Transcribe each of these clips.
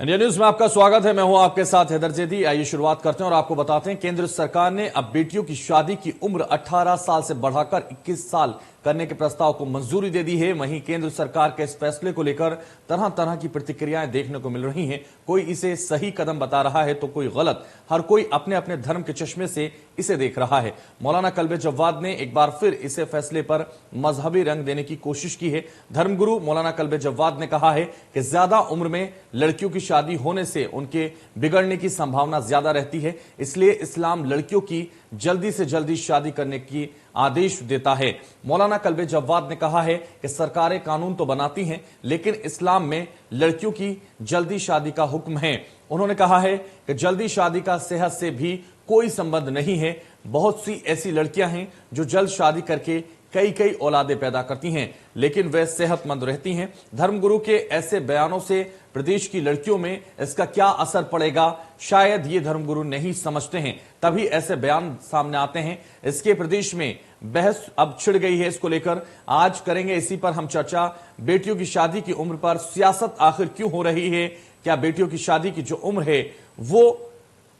India news में आपका स्वागत है। मैं हूं आपके साथ हैदर जैदी। आइए शुरुआत करते हैं और आपको बताते हैं, केंद्र सरकार ने अब बेटियों की शादी की उम्र 18 साल से बढ़ाकर 21 साल करने के प्रस्ताव को मंजूरी दे दी है। वहीं केंद्र सरकार के इस फैसले को लेकर तरह तरह की प्रतिक्रियाएं देखने को मिल रही हैं। कोई इसे सही कदम बता रहा है तो कोई गलत। हर कोई अपने अपने धर्म के चश्मे से इसे देख रहा है। मौलाना कल्बे जव्वाद ने एक बार फिर इसे फैसले पर मजहबी रंग देने की कोशिश की है। धर्मगुरु मौलाना कल्बे जव्वाद ने कहा है कि ज्यादा उम्र में लड़कियों की शादी होने से उनके बिगड़ने की संभावना ज्यादा रहती है, इसलिए इस्लाम लड़कियों की जल्दी से जल्दी शादी करने की आदेश देता है। मौलाना कल्बे जव्वाद ने कहा है कि सरकारें कानून तो बनाती हैं, लेकिन इस्लाम में लड़कियों की जल्दी शादी का हुक्म है। उन्होंने कहा है कि जल्दी शादी का सेहत से भी कोई संबंध नहीं है। बहुत सी ऐसी लड़कियां हैं जो जल्द शादी करके कई कई औलादे पैदा करती हैं, लेकिन वे सेहतमंद रहती हैं। धर्मगुरु के ऐसे बयानों से प्रदेश की लड़कियों में इसका क्या असर पड़ेगा, शायद ये धर्मगुरु नहीं समझते हैं, तभी ऐसे बयान सामने आते हैं। इसके प्रदेश में बहस अब छिड़ गई है। इसको लेकर आज करेंगे इसी पर हम चर्चा। बेटियों की शादी की उम्र पर सियासत आखिर क्यों हो रही है? क्या बेटियों की शादी की जो उम्र है वो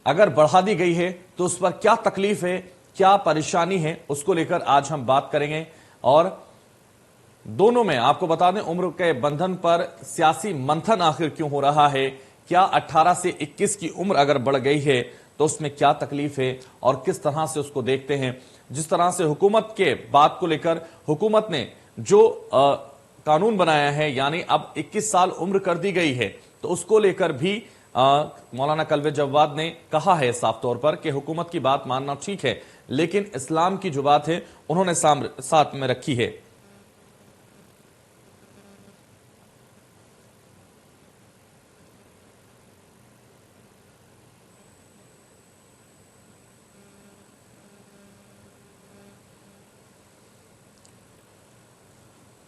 अगर बढ़ा दी गई है तो उस पर क्या तकलीफ है, क्या परेशानी है, उसको लेकर आज हम बात करेंगे। और दोनों में आपको बता दें, उम्र के बंधन पर सियासी मंथन आखिर क्यों हो रहा है? क्या 18 से 21 की उम्र अगर बढ़ गई है तो उसमें क्या तकलीफ है और किस तरह से उसको देखते हैं? जिस तरह से हुकूमत के बात को लेकर हुकूमत ने जो कानून बनाया है, यानी अब 21 साल उम्र कर दी गई है, तो उसको लेकर भी मौलाना कल्बे जव्वाद ने कहा है साफ तौर पर कि हुकूमत की बात मानना ठीक है, लेकिन इस्लाम की जो बात है उन्होंने साथ में रखी है।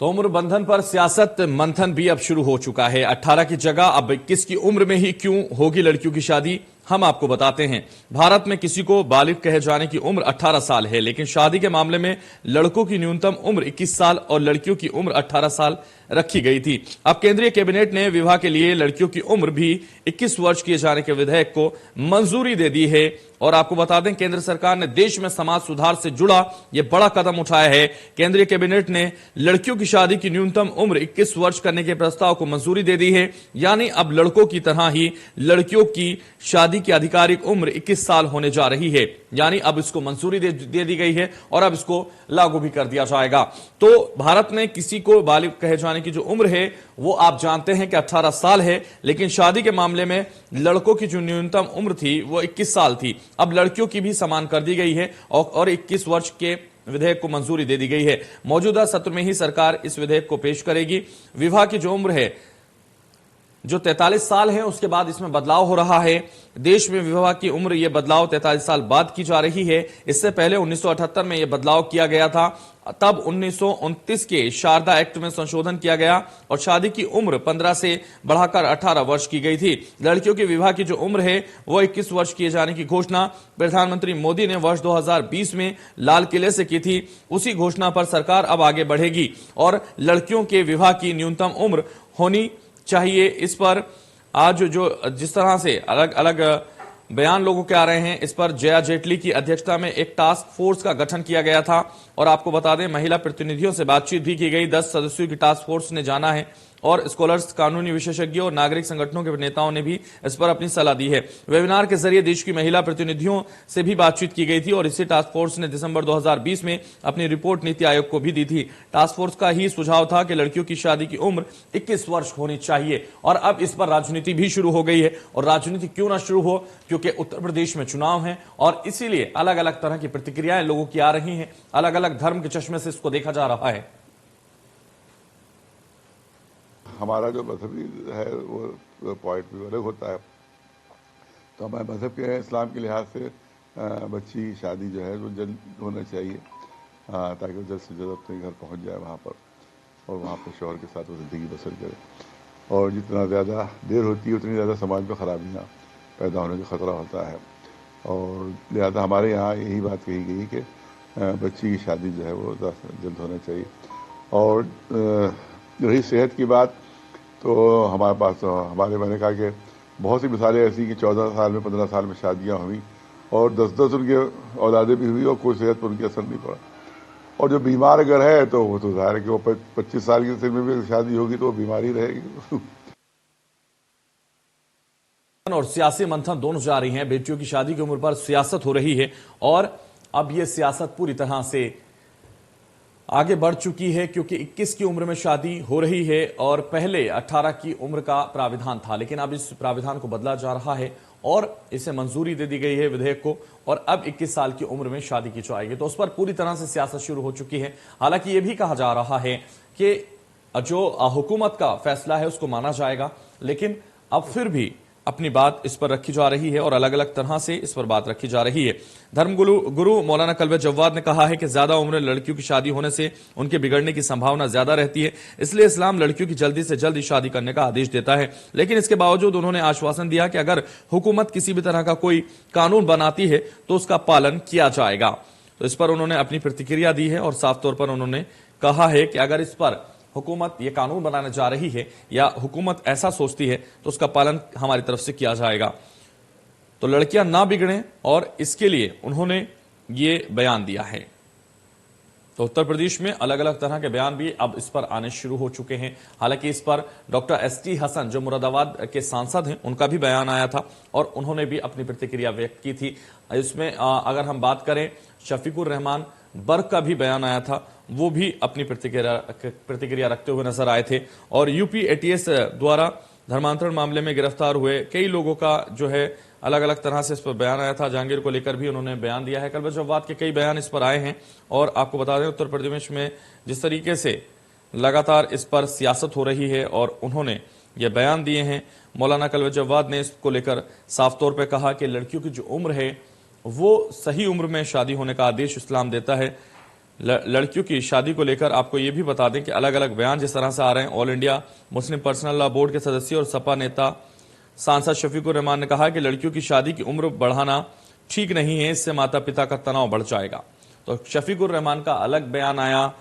तो उम्र बंधन पर सियासत मंथन भी अब शुरू हो चुका है। 18 की जगह अब 21 की उम्र में ही क्यों होगी लड़कियों की शादी, हम आपको बताते हैं। भारत में किसी को बालिग कहे जाने की उम्र 18 साल है, लेकिन शादी के मामले में लड़कों की न्यूनतम उम्र 21 साल और लड़कियों की उम्र 18 साल रखी गई थी। अब केंद्रीय कैबिनेट ने विवाह के लिए लड़कियों की उम्र भी 21 वर्ष किए जाने के विधेयक को मंजूरी दे दी है। और आपको बता दें, केंद्र सरकार ने देश में समाज सुधार से जुड़ा यह बड़ा कदम उठाया है। केंद्रीय कैबिनेट ने लड़कियों की शादी की न्यूनतम उम्र 21 वर्ष करने के प्रस्ताव को मंजूरी दे दी है। यानी अब लड़कों की तरह ही लड़कियों की शादी की आधिकारिक उम्र 21 साल होने जा रही है। यानी अब इसको मंजूरी दे दी गई है और अब इसको लागू भी कर दिया जाएगा। तो भारत में किसी को बालिग कहे जाने की जो उम्र है वो आप जानते हैं कि 18 साल है, लेकिन शादी के मामले में लड़कों की जो न्यूनतम उम्र थी वो 21 साल थी। अब लड़कियों की भी समान कर दी गई है और 21 वर्ष के विधेयक को मंजूरी दे दी गई है। मौजूदा सत्र में ही सरकार इस विधेयक को पेश करेगी। विवाह की जो उम्र है जो 43 साल है, उसके बाद इसमें बदलाव हो रहा है। देश में विवाह की उम्र यह बदलाव 43 साल बाद की जा रही है। इससे पहले 1978 में यह बदलाव किया गया था। तब 1929 के शारदा एक्ट में संशोधन किया गया और शादी की उम्र 15 से बढ़ाकर 18 वर्ष की गई थी। लड़कियों के विवाह की जो उम्र है वो 21 वर्ष किए जाने की घोषणा प्रधानमंत्री मोदी ने वर्ष 2020 में लाल किले से की थी। उसी घोषणा पर सरकार अब आगे बढ़ेगी और लड़कियों के विवाह की न्यूनतम उम्र होनी चाहिए। इस पर आज जो जिस तरह से अलग अलग बयान लोगों के आ रहे हैं, इस पर जया जेटली की अध्यक्षता में एक टास्क फोर्स का गठन किया गया था और आपको बता दें, महिला प्रतिनिधियों से बातचीत भी की गई। 10 सदस्यों की टास्क फोर्स ने जाना है और स्कॉलर्स, कानूनी विशेषज्ञों और नागरिक संगठनों के नेताओं ने भी इस पर अपनी सलाह दी है। वेबिनार के जरिए देश की महिला प्रतिनिधियों से भी बातचीत की गई थी और इसी टास्क फोर्स ने दिसंबर 2020 में अपनी रिपोर्ट नीति आयोग को भी दी थी। टास्क फोर्स का ही सुझाव था कि लड़कियों की शादी की उम्र 21 वर्ष होनी चाहिए और अब इस पर राजनीति भी शुरू हो गई है। और राजनीति क्यों ना शुरू हो, क्योंकि उत्तर प्रदेश में चुनाव है और इसीलिए अलग अलग तरह की प्रतिक्रियाएं लोगों की आ रही हैं। अलग अलग धर्म के चश्मे से इसको देखा जा रहा है। हमारा जो मजहबी है वो पॉइंट भी अलग होता है। तो हमारे मजहब के इस्लाम के लिहाज से बच्ची की शादी जो है वो जल्द होना चाहिए, ताकि वो जल्द से जल्द अपने घर पहुंच जाए वहाँ पर और वहाँ पर शौहर के साथ वो ज़िंदगी बसर करे। और जितना ज़्यादा देर होती है उतनी ज़्यादा समाज में ख़राबियाँ पैदा होने का ख़तरा होता है। और लिहाजा हमारे यहाँ यही बात कही गई कि बच्ची की शादी जो है वो जल्द होना चाहिए। और रही सेहत की बात, तो हमारे पास हमारे मैंने कहा कि बहुत सी मिसालें ऐसी कि 14 साल में 15 साल में शादियां हुई और 10-10 उनके औलादे भी हुई और कोई सेहत पर उनकी असर नहीं पड़ा। और जो बीमार अगर है तो वो तो जाहिर है कि वो 25 साल की उम्र में भी शादी होगी तो वो बीमार ही रहेगी। और सियासी मंथन दोनों जारी हैं। बेटियों की शादी की उम्र पर सियासत हो रही है और अब यह सियासत पूरी तरह से आगे बढ़ चुकी है, क्योंकि 21 की उम्र में शादी हो रही है और पहले 18 की उम्र का प्राविधान था, लेकिन अब इस प्राविधान को बदला जा रहा है और इसे मंजूरी दे दी गई है विधेयक को, और अब 21 साल की उम्र में शादी की जाएगी। तो उस पर पूरी तरह से सियासत शुरू हो चुकी है। हालांकि यह भी कहा जा रहा है कि जो हुकूमत का फैसला है उसको माना जाएगा, लेकिन अब फिर भी अपनी बात इस पर रखी जा रही है और अलग अलग तरह से इस पर बात रखी जा रही है। धर्मगुरु मौलाना कल्बे जव्वाद ने कहा है कि ज्यादा उम्र लड़कियों की शादी होने से उनके बिगड़ने की संभावना ज्यादा रहती है, इसलिए इस्लाम लड़कियों की जल्दी से जल्दी शादी करने का आदेश देता है। लेकिन इसके बावजूद उन्होंने आश्वासन दिया कि अगर हुकूमत किसी भी तरह का कोई कानून बनाती है तो उसका पालन किया जाएगा। तो इस पर उन्होंने अपनी प्रतिक्रिया दी है और साफ तौर पर उन्होंने कहा है कि अगर इस पर हुकूमत ये कानून बनाने जा रही है या हुकूमत ऐसा सोचती है तो उसका पालन हमारी तरफ से किया जाएगा, तो लड़कियां ना बिगड़ें, और इसके लिए उन्होंने ये बयान दिया है। तो उत्तर प्रदेश में अलग अलग तरह के बयान भी अब इस पर आने शुरू हो चुके हैं। हालांकि इस पर डॉक्टर एसटी हसन जो मुरादाबाद के सांसद हैं उनका भी बयान आया था और उन्होंने भी अपनी प्रतिक्रिया व्यक्त की थी। इसमें अगर हम बात करें शफीकुर रहमान बर्क का भी बयान आया था, वो भी अपनी प्रतिक्रिया रखते हुए नजर आए थे। और यूपी एटीएस द्वारा धर्मांतरण मामले में गिरफ्तार हुए कई लोगों का जो है अलग अलग तरह से इस पर बयान आया था। जहांगीर को लेकर भी उन्होंने बयान दिया है। कल्बे जव्वाद के कई बयान इस पर आए हैं और आपको बता दें उत्तर प्रदेश में जिस तरीके से लगातार इस पर सियासत हो रही है और उन्होंने ये बयान दिए हैं। मौलाना कल्बे जव्वाद ने इसको लेकर साफ तौर पर कहा कि लड़कियों की जो उम्र है वो सही उम्र में शादी होने का आदेश इस्लाम देता है। लड़कियों की शादी को लेकर आपको ये भी बता दें कि अलग अलग बयान जिस तरह से आ रहे हैं। All India Muslim Personal Law board के सदस्य और सपा नेता सांसद शफीकुर रहमान ने कहा कि लड़कियों की शादी की उम्र बढ़ाना ठीक नहीं है, इससे माता पिता का तनाव बढ़ जाएगा। तो शफीकुर रहमान का अलग बयान आया,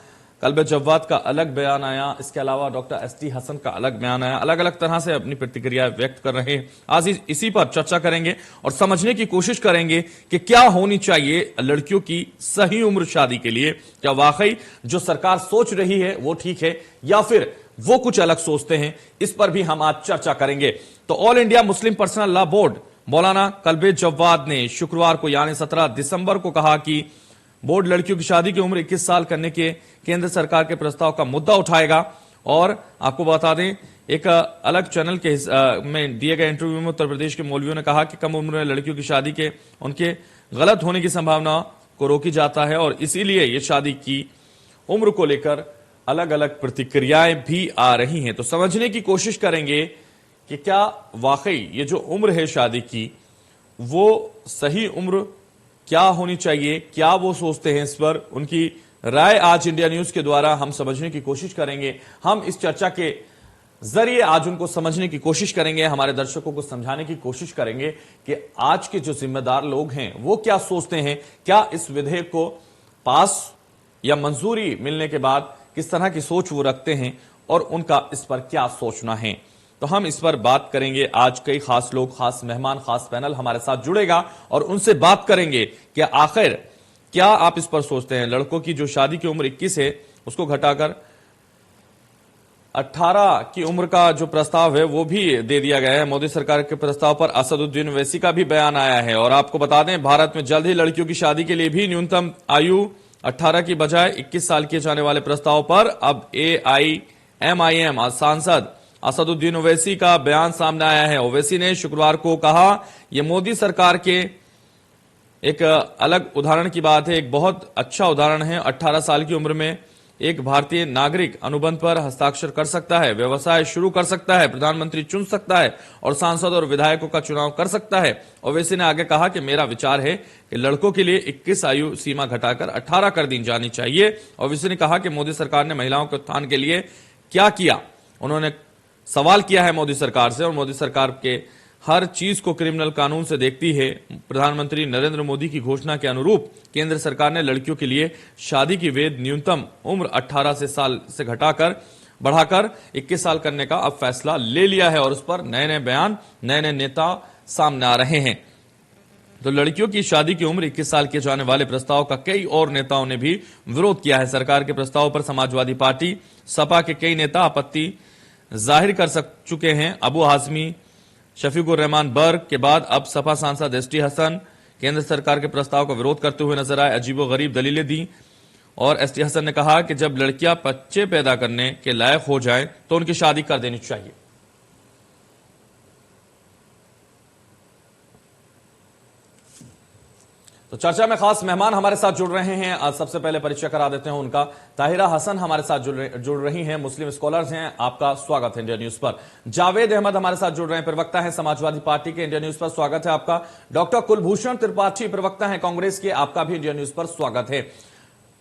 कल्बे जव्वाद का अलग बयान आया, इसके अलावा डॉक्टर एसटी हसन का अलग बयान आया। अलग अलग तरह से अपनी प्रतिक्रिया व्यक्त कर रहे हैं। आज इसी पर चर्चा करेंगे और समझने की कोशिश करेंगे कि क्या होनी चाहिए लड़कियों की सही उम्र शादी के लिए। क्या वाकई जो सरकार सोच रही है वो ठीक है या फिर वो कुछ अलग सोचते हैं, इस पर भी हम आज चर्चा करेंगे। तो all India Muslim Personal Law board मौलाना कल्बे जव्वाद ने शुक्रवार को यानी 17 दिसंबर को कहा कि बोर्ड लड़कियों की शादी की उम्र 21 साल करने के केंद्र सरकार के प्रस्ताव का मुद्दा उठाएगा। और आपको बता दें एक अलग चैनल के में दिए गए इंटरव्यू में उत्तर प्रदेश के मौलवियों ने कहा कि कम उम्र में लड़कियों की शादी के उनके गलत होने की संभावना को रोकी जाता है और इसीलिए ये शादी की उम्र को लेकर अलग अलग प्रतिक्रियाएं भी आ रही हैं। तो समझने की कोशिश करेंगे कि क्या वाकई ये जो उम्र है शादी की वो सही उम्र क्या होनी चाहिए, क्या वो सोचते हैं, इस पर उनकी राय आज इंडिया न्यूज के द्वारा हम समझने की कोशिश करेंगे। हम इस चर्चा के जरिए आज उनको समझने की कोशिश करेंगे, हमारे दर्शकों को समझाने की कोशिश करेंगे कि आज के जो जिम्मेदार लोग हैं वो क्या सोचते हैं, क्या इस विधेयक को पास या मंजूरी मिलने के बाद किस तरह की सोच वो रखते हैं और उनका इस पर क्या सोचना है। तो हम इस पर बात करेंगे। आज कई खास लोग, खास मेहमान, खास पैनल हमारे साथ जुड़ेगा और उनसे बात करेंगे कि आखिर क्या आप इस पर सोचते हैं। लड़कों की जो शादी की उम्र 21 है उसको घटाकर 18 की उम्र का जो प्रस्ताव है वो भी दे दिया गया है। मोदी सरकार के प्रस्ताव पर असदुद्दीन ओवैसी का भी बयान आया है। और आपको बता दें भारत में जल्द ही लड़कियों की शादी के लिए भी न्यूनतम आयु 18 की बजाय 21 साल किए जाने वाले प्रस्ताव पर अब AIMIM सांसद असदुद्दीन ओवैसी का बयान सामने आया है। ओवैसी ने शुक्रवार को कहा यह मोदी सरकार के एक अलग उदाहरण की बात है, एक बहुत अच्छा उदाहरण है। 18 साल की उम्र में एक भारतीय नागरिक अनुबंध पर हस्ताक्षर कर सकता है, व्यवसाय शुरू कर सकता है, प्रधानमंत्री चुन सकता है और सांसद और विधायकों का चुनाव कर सकता है। ओवैसी ने आगे कहा कि मेरा विचार है कि लड़कों के लिए 21 आयु सीमा घटाकर 18 कर दी जानी चाहिए। ओवैसी ने कहा कि मोदी सरकार ने महिलाओं के उत्थान के लिए क्या किया। उन्होंने सवाल किया है मोदी सरकार से और मोदी सरकार के हर चीज को क्रिमिनल कानून से देखती है। प्रधानमंत्री नरेंद्र मोदी की घोषणा के अनुरूप केंद्र सरकार ने लड़कियों के लिए शादी की वैध न्यूनतम उम्र 18 साल से घटाकर बढ़ाकर 21 साल करने का अब फैसला ले लिया है और उस पर नए नए बयान, नए नए नेता सामने आ रहे हैं। तो लड़कियों की शादी की उम्र 21 साल किए जाने वाले प्रस्ताव का कई और नेताओं ने भी विरोध किया है। सरकार के प्रस्ताव पर समाजवादी पार्टी, सपा के कई नेता आपत्ति जाहिर कर चुके हैं। अबू हाजमी, शफीकुर रहमान बर्ग के बाद अब सपा सांसद एसटी हसन केंद्र सरकार के प्रस्ताव का विरोध करते हुए नजर आए। अजीबोगरीब दलीलें दी और एसटी हसन ने कहा कि जब लड़कियां बच्चे पैदा करने के लायक हो जाएं तो उनकी शादी कर देनी चाहिए। तो चर्चा में खास मेहमान हमारे साथ जुड़ रहे हैं। आज सबसे पहले परिचय करा देते हैं उनका। ताहिरा हसन हमारे साथ जुड़ रही हैं, मुस्लिम स्कॉलर्स हैं। आपका स्वागत है इंडिया न्यूज पर। जावेद अहमद हमारे साथ जुड़ रहे हैं, प्रवक्ता हैं समाजवादी पार्टी के। इंडिया न्यूज पर स्वागत है आपका। डॉक्टर कुलभूषण त्रिपाठी, प्रवक्ता हैं कांग्रेस के। आपका भी इंडिया न्यूज पर स्वागत है।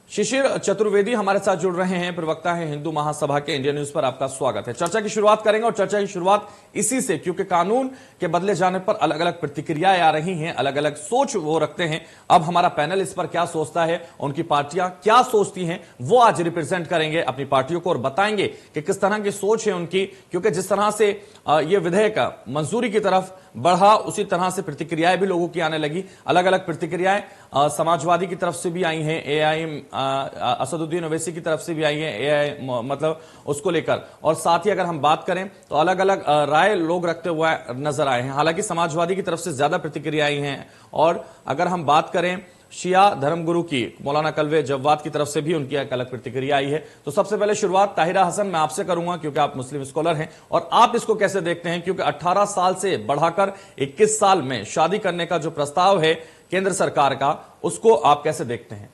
शिशिर चतुर्वेदी हमारे साथ जुड़ रहे हैं, प्रवक्ता हैं हिंदू महासभा के। इंडिया न्यूज पर आपका स्वागत है। चर्चा की शुरुआत करेंगे और चर्चा की शुरुआत इसी से, क्योंकि कानून के बदले जाने पर अलग अलग प्रतिक्रियाएं आ रही हैं, अलग अलग सोच वो रखते हैं। अब हमारा पैनल इस पर क्या सोचता है, उनकी पार्टियां क्या सोचती हैं, वो आज रिप्रेजेंट करेंगे अपनी पार्टियों को और बताएंगे कि किस तरह की सोच है उनकी। क्योंकि जिस तरह से यह विधेयक मंजूरी की तरफ बढ़ा, उसी तरह से प्रतिक्रियाएं भी लोगों की आने लगी। अलग अलग प्रतिक्रियाएं समाजवादी की तरफ से भी आई हैं, एआई असदुद्दीन ओवैसी की तरफ से भी आई है, एआई मतलब उसको लेकर। और साथ ही अगर हम बात करें तो अलग अलग राय लोग रखते हुए नजर आए हैं। हालांकि समाजवादी की तरफ से ज्यादा प्रतिक्रियाएं हैं। और अगर हम बात करें शिया धर्मगुरु की, मौलाना कल्वे जव्वाद की तरफ से भी उनकी एक अलग प्रतिक्रिया आई है। तो सबसे पहले शुरुआत ताहिरा हसन मैं आपसे करूंगा, क्योंकि आप मुस्लिम स्कॉलर हैं और आप इसको कैसे देखते हैं, क्योंकि 18 साल से बढ़ाकर 21 साल में शादी करने का जो प्रस्ताव है केंद्र सरकार का, उसको आप कैसे देखते हैं?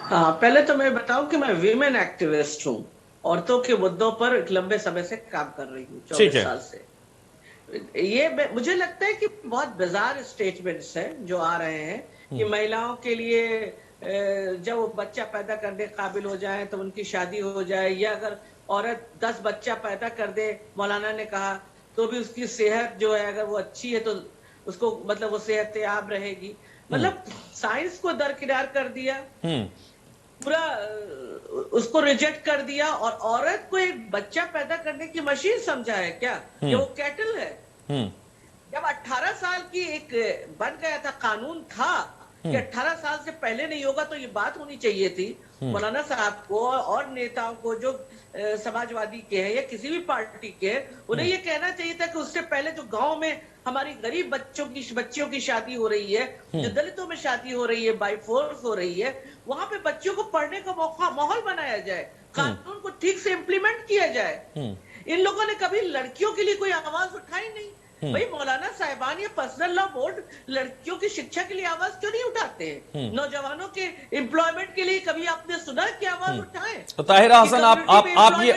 हाँ, पहले तो मैं बताऊं कि मैं वीमेन एक्टिविस्ट हूँ। औरतों के मुद्दों पर एक लंबे समय से काम कर रही हूँ, 24 साल से। ये मुझे लगता है कि बहुत बिजार स्टेटमेंट्स हैं जो आ रहे हैं कि महिलाओं के लिए जब वो बच्चा पैदा करने काबिल हो जाए तो उनकी शादी हो जाए, या अगर औरत 10 बच्चा पैदा कर दे, मौलाना ने कहा, तो भी उसकी सेहत जो है अगर वो अच्छी है तो उसको मतलब वो सेहतयाब रहेगी। मतलब साइंस को दरकिनार कर दिया, पूरा उसको रिजेक्ट कर दिया और औरत को एक बच्चा पैदा करने की मशीन समझा है क्या? ये वो कैटल है। जब 18 साल की एक बन गया था, कानून था कि 18 साल से पहले नहीं होगा, तो ये बात होनी चाहिए थी मौलाना साहब को और नेताओं को जो समाजवादी के हैं या किसी भी पार्टी के हैं, उन्हें ये कहना चाहिए था कि उससे पहले जो गांव में हमारी गरीब बच्चियों की शादी हो रही है, जो दलितों में शादी हो रही है, बाय फोर्स हो रही है, वहां पे बच्चों को पढ़ने का माहौल बनाया जाए, कानून को ठीक से इम्प्लीमेंट किया जाए। इन लोगों ने कभी लड़कियों के लिए कोई आवाज उठाई नहीं। भाई मौलाना साहिबान या पर्सनल लॉ बोर्ड लड़कियों की शिक्षा के लिए आवाज क्यों नहीं उठाते हैं? नौजवानों के एम्प्लॉयमेंट के लिए कभी आपने सुना कि आवाज उठाएं? तो ताहिरा हसन आप ये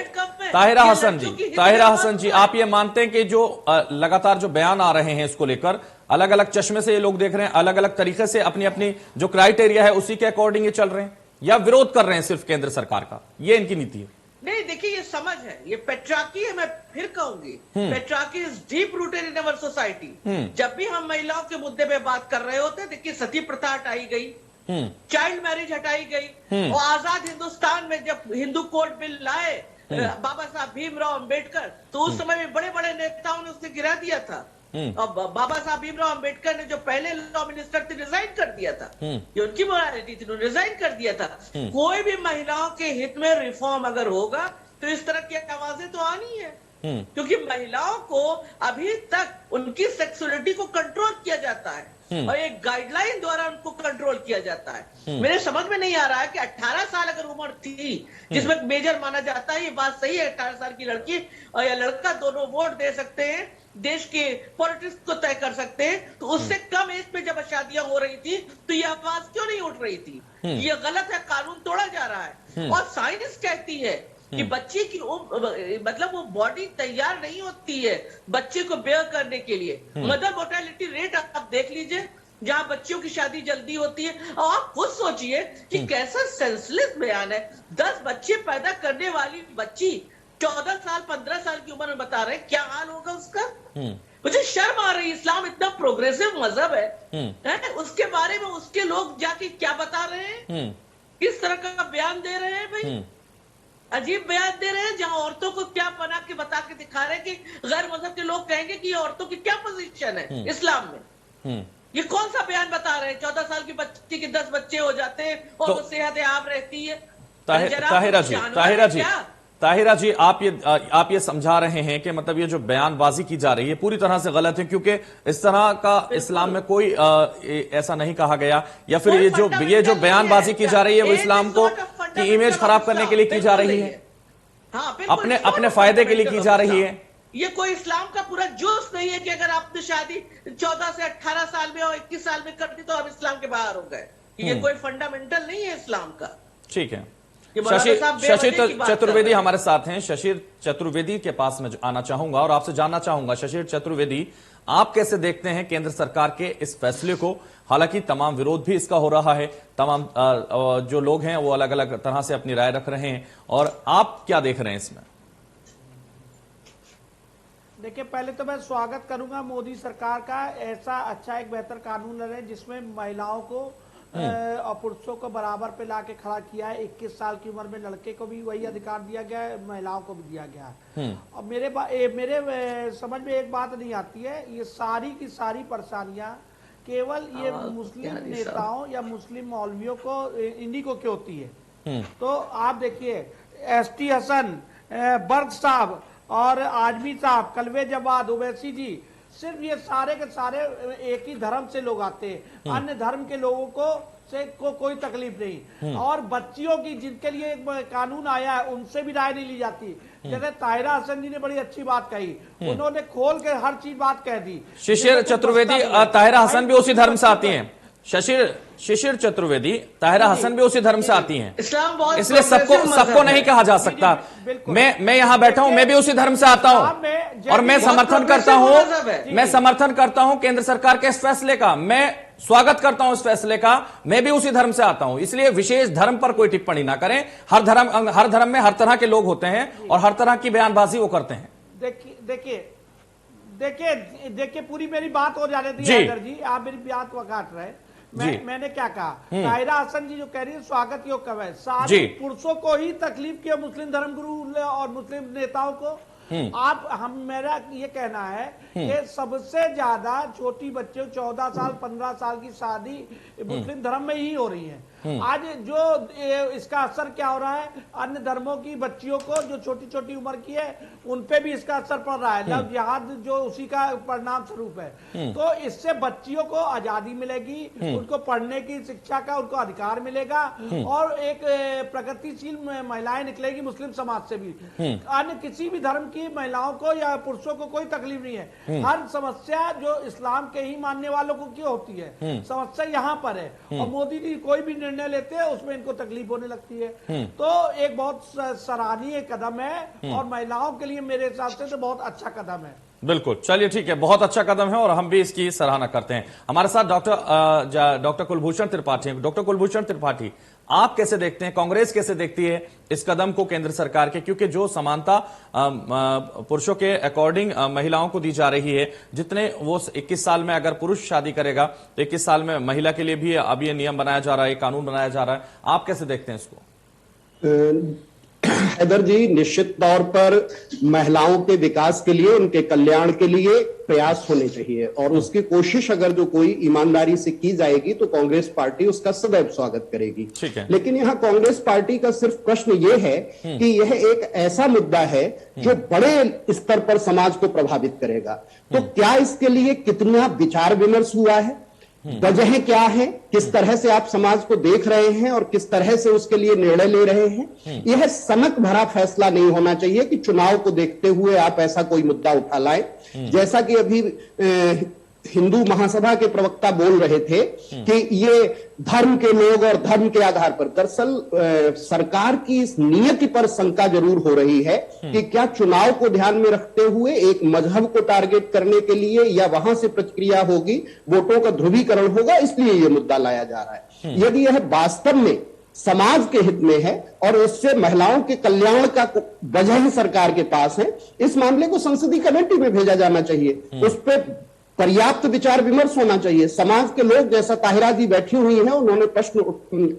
ताहिरा हसन जी आप ये मानते हैं कि जो लगातार जो बयान आ रहे हैं इसको लेकर अलग अलग चश्मे से ये लोग देख रहे हैं, अलग अलग तरीके से अपनी अपनी जो क्राइटेरिया है उसी के अकॉर्डिंग ये चल रहे हैं, या विरोध कर रहे हैं सिर्फ केंद्र सरकार का? ये इनकी नीति है? नहीं, देखिए ये समझ है, ये पेट्राकी है। मैं फिर कहूंगी, patriarchy is deep rooted in our society. जब भी हम महिलाओं के मुद्दे पे बात कर रहे होते हैं, देखिए सती प्रथा हटाई गई, चाइल्ड मैरिज हटाई गई, और आजाद हिंदुस्तान में जब हिंदू कोड बिल लाए बाबा साहब भीमराव अंबेडकर, तो उस समय में बड़े बड़े नेताओं ने उसे गिरा दिया था। और बाबा साहब भीमराव अंबेडकर ने जो पहले लॉ मिनिस्टर थे रिजाइन कर दिया था। ये उनकी मोरालिटी थी, उन्होंने रिजाइन कर दिया था। कोई भी महिलाओं के हित में रिफॉर्म अगर होगा तो इस तरह की आवाजें तो आनी है, क्योंकि महिलाओं को अभी तक उनकी सेक्सुअलिटी को कंट्रोल किया जाता है और एक गाइडलाइन द्वारा उनको कंट्रोल किया जाता है। मेरे समझ में नहीं आ रहा है कि 18 साल अगर उम्र थी जिसमें मेजर माना जाता है, ये बात सही है, 18 साल की लड़की और या लड़का दोनों वोट दे सकते हैं, देश के पॉलिटिक्स को तय कर सकते हैं, तो उससे कम एज पे जब शादियां हो रही थी तो ये आवाज क्यों नहीं उठ रही थी? ये गलत है, कानून तोड़ा जा रहा है। और साइंस कहती है कि बच्चे की मतलब वो बॉडी तैयार नहीं होती है बच्चे को बेयर करने के लिए। मदर मोर्टेलिटी रेट आप देख लीजिए, जहां बच्चियों की शादी जल्दी होती है। और आप खुद सोचिए कि कैसा सेंसलेस बयान है। 10 बच्चे पैदा करने वाली बच्ची 14 साल 15 साल की उम्र में बता रहे, क्या हाल होगा उसका? मुझे शर्म आ रही है। इस्लाम इतना प्रोग्रेसिव मजहब है, उसके बारे में उसके लोग जाके क्या बता रहे हैं, किस तरह का बयान दे रहे हैं? भाई अजीब बयान दे रहे हैं, जहां औरतों को क्या बना के बता के दिखा रहे हैं कि गैर मजहब के लोग कहेंगे कि ये औरतों की क्या पोजीशन है इस्लाम में। ये कौन सा बयान बता रहे हैं? 14 साल की बच्ची के 10 बच्चे हो जाते हैं और तो वो सेहत आम रहती है। ताहिरा जी, आप ये समझा रहे हैं कि मतलब ये जो बयानबाजी की जा रही है पूरी तरह से गलत है, क्योंकि इस तरह का इस्लाम में कोई ऐसा नहीं कहा गया, या फिर ये जो बयानबाजी की जा रही है वो इस्लाम को की इमेज खराब करने के लिए की जा रही है, अपने फायदे के लिए की जा रही है। ये कोई इस्लाम का पूरा जोश नहीं है कि अगर आपने शादी 14 से 18 साल में और 21 साल में कर दी तो आप इस्लाम के बाहर हो गए। ये कोई फंडामेंटल नहीं है इस्लाम का। ठीक है, शशिर चतुर्वेदी हमारे साथ हैं। शशिर चतुर्वेदी के पास मैं आना चाहूंगा और आपसे जानना चाहूंगा, शशिर चतुर्वेदी, आप कैसे देखते हैं केंद्र सरकार के इस फैसले को? हालांकि तमाम विरोध भी इसका हो रहा है, तमाम जो लोग हैं वो अलग अलग तरह से अपनी राय रख रहे हैं, और आप क्या देख रहे हैं इसमें? देखिए, पहले तो मैं स्वागत करूंगा मोदी सरकार का, ऐसा अच्छा एक बेहतर कानून है जिसमें महिलाओं को और पुरुषों को बराबर पे लाके खड़ा किया है। 21 साल की उम्र में लड़के को भी वही अधिकार दिया गया है, महिलाओं को भी दिया गया है। और मेरे समझ में एक बात नहीं आती है, ये सारी की सारी परेशानियां केवल ये मुस्लिम नेताओं या मुस्लिम मौलवियों को, इन्हीं को क्यों होती है? तो आप देखिए, ST हसन, बर्ग साहब और आजमी साहब, कलवे जवाद, ओवैसी जी, सिर्फ ये सारे के सारे एक ही धर्म से लोग आते हैं। अन्य धर्म के लोगों को कोई तकलीफ नहीं। और बच्चियों की, जिनके लिए एक कानून आया है, उनसे भी राय नहीं ली जाती। जैसे ताहिरा हसन जी ने बड़ी अच्छी बात कही, उन्होंने खोल के हर चीज बात कह दी। शिशिर चतुर्वेदी, ताहिरा हसन भी उसी धर्म से आती हैं। शिशिर चतुर्वेदी, ताहिरा हसन भी उसी धर्म से आती हैं, इसलिए सबको नहीं कहा जा सकता। मैं यहां बैठा हूं, मैं भी उसी धर्म से आता हूं और मैं समर्थन करता हूं केंद्र सरकार के इस फैसले का। मैं स्वागत करता हूं इस फैसले का, मैं भी उसी धर्म से आता हूं, इसलिए विशेष धर्म पर कोई टिप्पणी ना करें। हर धर्म में हर तरह के लोग होते हैं और हर तरह की बयानबाजी वो करते हैं। देखिए, पूरी मेरी बात हो जाने दी जी, आप मेरी बात को काट रहे हैं। मैंने क्या कहा, ताहिरा हसन जी जो कह रही है स्वागत योग्य है। सारे पुरुषों को ही तकलीफ किया, मुस्लिम धर्मगुरु और मुस्लिम नेताओं को। मेरा ये कहना है कि सबसे ज्यादा छोटी बच्चों 14 साल 15 साल की शादी मुस्लिम धर्म में ही हो रही है। आज जो इसका असर क्या हो रहा है, अन्य धर्मों की बच्चियों को जो छोटी छोटी उम्र की है उनपे भी इसका असर पड़ रहा है। लव जिहाद जो उसी का परिणाम स्वरूप है। तो इससे बच्चियों को आजादी मिलेगी, उनको पढ़ने की शिक्षा का उनको अधिकार मिलेगा और एक प्रगतिशील महिलाएं निकलेगी मुस्लिम समाज से भी। अन्य किसी भी धर्म की महिलाओं को या पुरुषों को कोई तकलीफ नहीं है। हर समस्या जो इस्लाम के ही मानने वालों को क्यों होती है, समस्या यहाँ पर है। और मोदी जी कोई भी निर्णय लेते हैं उसमें इनको तकलीफ होने लगती है। तो एक बहुत सराहनीय कदम है और महिलाओं के लिए मेरे हिसाब से तो बहुत अच्छा कदम है। बिल्कुल, चलिए ठीक है, बहुत अच्छा कदम है और हम भी इसकी सराहना करते हैं। हमारे साथ डॉक्टर कुलभूषण त्रिपाठी हैं। डॉक्टर कुलभूषण त्रिपाठी, आप कैसे देखते हैं, कांग्रेस कैसे देखती है इस कदम को केंद्र सरकार के? क्योंकि जो समानता पुरुषों के अकॉर्डिंग महिलाओं को दी जा रही है, जितने वो 21 साल में अगर पुरुष शादी करेगा तो 21 साल में महिला के लिए भी अब ये नियम बनाया जा रहा है, कानून बनाया जा रहा है। आप कैसे देखते हैं इसको? हैदर जी, निश्चित तौर पर महिलाओं के विकास के लिए, उनके कल्याण के लिए प्रयास होने चाहिए और उसकी कोशिश अगर जो कोई ईमानदारी से की जाएगी तो कांग्रेस पार्टी उसका सदैव स्वागत करेगी। लेकिन यहाँ कांग्रेस पार्टी का सिर्फ प्रश्न ये है कि यह एक ऐसा मुद्दा है जो बड़े स्तर पर समाज को प्रभावित करेगा। तो क्या इसके लिए कितना विचार विमर्श हुआ है, वजह क्या है, किस तरह से आप समाज को देख रहे हैं और किस तरह से उसके लिए निर्णय ले रहे हैं? यह सनक भरा फैसला नहीं होना चाहिए कि चुनाव को देखते हुए आप ऐसा कोई मुद्दा उठा लाए। जैसा कि अभी हिंदू महासभा के प्रवक्ता बोल रहे थे कि ये धर्म के लोग और धर्म के आधार पर, दरअसल सरकार की इस नीयति पर शंका जरूर हो रही है कि क्या चुनाव को ध्यान में रखते हुए एक मजहब को टारगेट करने के लिए या वहां से प्रतिक्रिया होगी, वोटों का ध्रुवीकरण होगा, इसलिए यह मुद्दा लाया जा रहा है। यदि यह वास्तव में समाज के हित में है और इससे महिलाओं के कल्याण का वजह सरकार के पास है, इस मामले को संसदीय कमेटी में भेजा जाना चाहिए। उस पर पर्याप्त विचार विमर्श होना चाहिए। समाज के लोग, जैसा ताहिरा जी बैठी हुई हैं, उन्होंने प्रश्न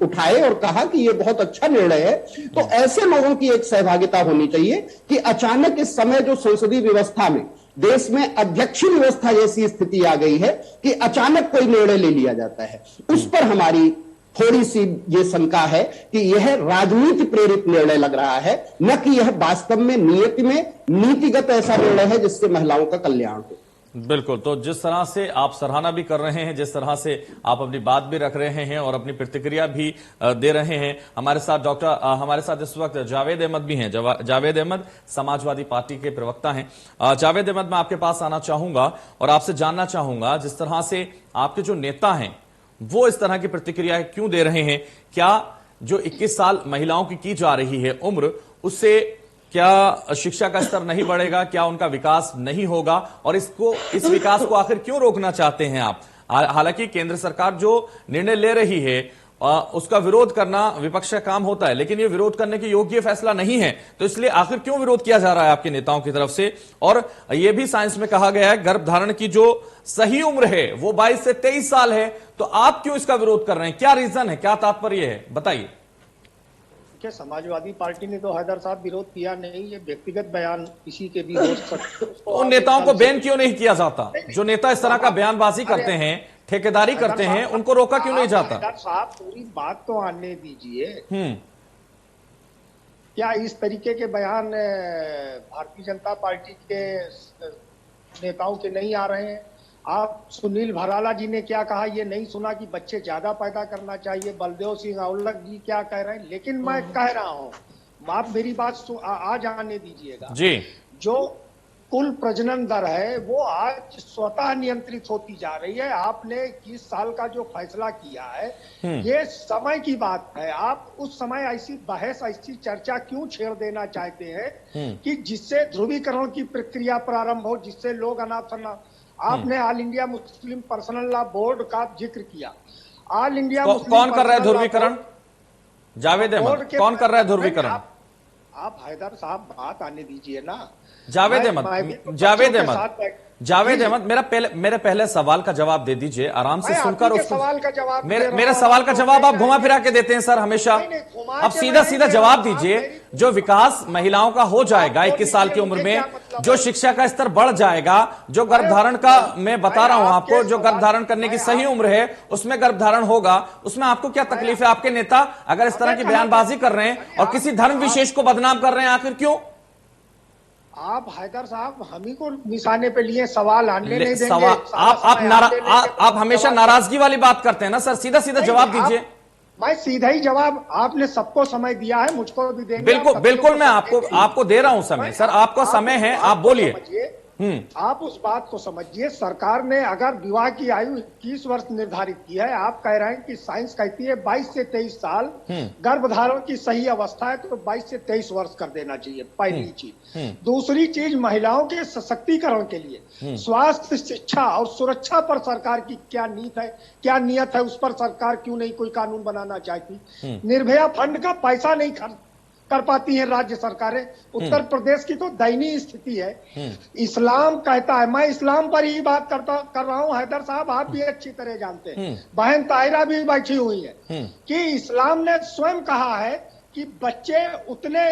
उठाए और कहा कि ये बहुत अच्छा निर्णय है, तो ऐसे लोगों की एक सहभागिता होनी चाहिए कि अचानक इस समय जो संसदीय व्यवस्था में देश में अध्यक्षीय व्यवस्था जैसी स्थिति आ गई है कि अचानक कोई निर्णय ले लिया जाता है, उस पर हमारी थोड़ी सी ये शंका है कि यह राजनीति प्रेरित निर्णय लग रहा है, न कि यह वास्तव में नियति में नीतिगत ऐसा निर्णय है जिससे महिलाओं का कल्याण हो। बिल्कुल। तो जिस तरह से आप सराहना भी कर रहे हैं, जिस तरह से आप अपनी बात भी रख रहे हैं और अपनी प्रतिक्रिया भी दे रहे हैं, हमारे साथ हमारे साथ इस वक्त जावेद अहमद भी हैं। जावेद अहमद समाजवादी पार्टी के प्रवक्ता हैं। जावेद अहमद, मैं आपके पास आना चाहूंगा और आपसे जानना चाहूंगा, जिस तरह से आपके जो नेता हैं वो इस तरह की प्रतिक्रिया क्यों दे रहे हैं? क्या जो 21 साल महिलाओं की जा रही है उम्र, उससे क्या शिक्षा का स्तर नहीं बढ़ेगा? क्या उनका विकास नहीं होगा? और इस विकास को आखिर क्यों रोकना चाहते हैं आप? हालांकि केंद्र सरकार जो निर्णय ले रही है उसका विरोध करना विपक्ष का काम होता है, लेकिन ये विरोध करने के योग्य फैसला नहीं है, तो इसलिए आखिर क्यों विरोध किया जा रहा है आपके नेताओं की तरफ से? और यह भी साइंस में कहा गया है गर्भधारण की जो सही उम्र है वो 22 से 23 साल है, तो आप क्यों इसका विरोध कर रहे हैं? क्या रीजन है, क्या तात्पर्य है, बताइए। समाजवादी पार्टी ने तो हैदर साहब विरोध किया नहीं, ये व्यक्तिगत बयान किसी के भी हो सकते। उन नेताओं को बैन क्यों नहीं किया जाता? जो नेता इस तरह का बयानबाजी करते हैं, ठेकेदारी करते हैं, उनको रोका क्यों नहीं जाता? हैदर साहब पूरी बात तो आने दीजिए। क्या इस तरीके के बयान भारतीय जनता पार्टी के नेताओं के नहीं आ रहे हैं? आप सुनील भराला जी ने क्या कहा ये नहीं सुना कि बच्चे ज्यादा पैदा करना चाहिए? बलदेव सिंह औलख जी क्या कह रहे हैं? लेकिन मैं कह रहा हूं, आप मेरी बात आज आने दीजिएगा जी। जो कुल प्रजनन दर है वो आज स्वतः नियंत्रित होती जा रही है। आपने 21 साल का जो फैसला किया है ये समय की बात है। आप उस समय ऐसी बहस, ऐसी चर्चा क्यों छेड़ देना चाहते हैं कि जिससे ध्रुवीकरण की प्रक्रिया प्रारंभ हो, जिससे लोग अनाथ। आपने all India Muslim Personal Law board का जिक्र किया। ऑल इंडिया कौन कर रहा है ध्रुवीकरण? जावेद अहमद, कौन कर रहा है ध्रुवीकरण? आप हैदर साहब बात आने दीजिए ना। जावेद अहमद, मेरे पहले सवाल का जवाब दे दीजिए, आराम से सुनकर उसको। सवाल का जवाब मेरे सवाल का जवाब आप घुमा फिरा के देते हैं सर हमेशा। अब सीधा जवाब दीजिए। जो विकास महिलाओं का हो जाएगा 21 साल की उम्र में, जो शिक्षा का स्तर बढ़ जाएगा, जो गर्भधारण का, मैं बता रहा हूं आपको, जो गर्भधारण करने की सही उम्र है उसमें गर्भधारण होगा, उसमें आपको क्या तकलीफ है? आपके नेता अगर इस तरह की बयानबाजी कर रहे हैं और किसी धर्म विशेष को बदनाम कर रहे हैं, आखिर क्यों? आप हैदर साहब हम ही को निशाने पे लिए सवाल आने नहीं देंगे। आप हमेशा नाराजगी वाली बात करते हैं ना सर, सीधा जवाब दीजिए। मैं सीधा ही जवाब, आपने सबको समय दिया है, मुझको भी देंगे। बिल्कुल मैं आपको दे रहा हूं समय। सर आपको समय है, आप बोलिए। आप उस बात को समझिए, सरकार ने अगर विवाह की आयु 21 वर्ष निर्धारित की है, आप कह रहे हैं कि साइंस कहती है 22 से 23 साल गर्भधारण की सही अवस्था है, तो 22 से 23 वर्ष कर देना चाहिए, पहली चीज। दूसरी चीज, महिलाओं के सशक्तिकरण के लिए स्वास्थ्य, शिक्षा और सुरक्षा पर सरकार की क्या नीयत है, उस पर सरकार क्यों नहीं कोई कानून बनाना चाहती? निर्भया फंड का पैसा नहीं खर्च कर पाती है राज्य सरकारें। उत्तर प्रदेश की तो दयनीय स्थिति है। इस्लाम कहता है, मैं इस्लाम पर ही बात कर रहा हूं हैदर साहब, आप भी अच्छी तरह जानते हैं, बहन ताहिरा भी बैठी हुई है, कि इस्लाम ने स्वयं कहा है कि बच्चे उतने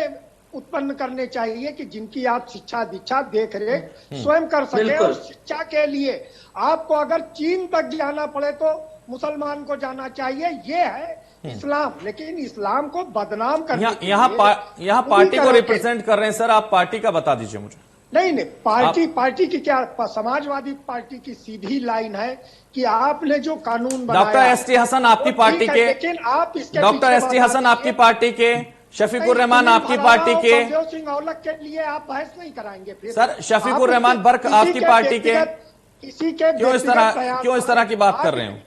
उत्पन्न करने चाहिए कि जिनकी आप शिक्षा दीक्षा देख रेख स्वयं कर सके। और शिक्षा के लिए आपको अगर चीन तक जाना पड़े तो मुसलमान को जाना चाहिए, ये है इस्लाम। लेकिन इस्लाम को बदनाम करने यहाँ पार्टी को रिप्रेजेंट कर रहे हैं सर, आप पार्टी का बता दीजिए मुझे। नहीं, पार्टी की क्या, समाजवादी पार्टी की सीधी लाइन है कि आपने जो कानून बनाया, डॉक्टर एस.टी. हसन आपकी पार्टी के, लेकिन आप इसके डॉक्टर एस.टी. हसन आपकी पार्टी के, शफीकुर रहमान आपकी पार्टी के, बलदेव सिंह औलख के लिए आप बहस नहीं कराएंगे फिर? सर शफीकुर रहमान बर्क आपकी पार्टी के, क्यों इस तरह की बात कर रहे हो?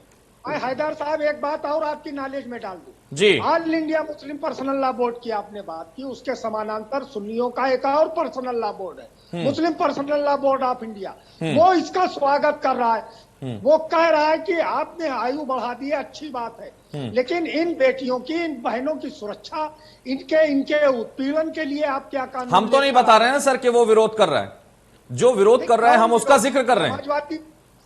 मैं हैदर साहब एक बात और आपकी नॉलेज में डाल दूं जी। All India Muslim Personal Law Board की आपने बात की, उसके समानांतर सुन्नियों का एक और पर्सनल लॉ बोर्ड है, Muslim Personal Law Board of India. वो इसका स्वागत कर रहा है। वो कह रहा है कि आपने आयु बढ़ा दी है, अच्छी बात है, लेकिन इन बेटियों की, इन बहनों की सुरक्षा, इनके उत्पीड़न के लिए आप क्या कानून? हम तो नहीं बता रहे हैं सर कि वो विरोध कर रहा है, जो विरोध कर रहा है हम उसका जिक्र कर रहे हैं।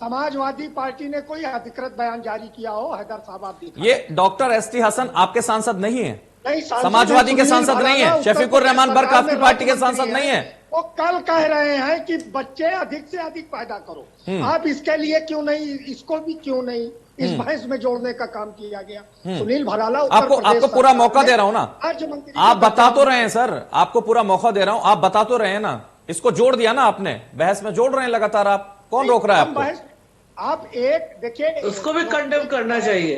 समाजवादी पार्टी ने कोई अधिकृत बयान जारी किया हो, हैदर साहब आप दिखाएं। ये डॉक्टर एसटी हसन आपके सांसद नहीं है, नहीं, समाजवादी के सांसद नहीं है, शफीकुर रहमान बर्क आपकी पार्टी के सांसद नहीं है। वो कल कह रहे हैं कि बच्चे अधिक से अधिक पैदा करो, आप इसके लिए क्यों नहीं, इसको भी क्यों नहीं इस बहस में जोड़ने का काम किया गया। सुनील भराला आपको पूरा मौका दे रहा हूं ना, आप बता तो रहे हैं सर, आपको पूरा मौका दे रहा हूं, आप बता तो रहे हैं ना, इसको जोड़ दिया ना आपने, बहस में जोड़ रहे हैं लगातार आप, कौन रोक रहा है आपको? आप एक देखिए, उसको भी कंडेम करना चाहिए,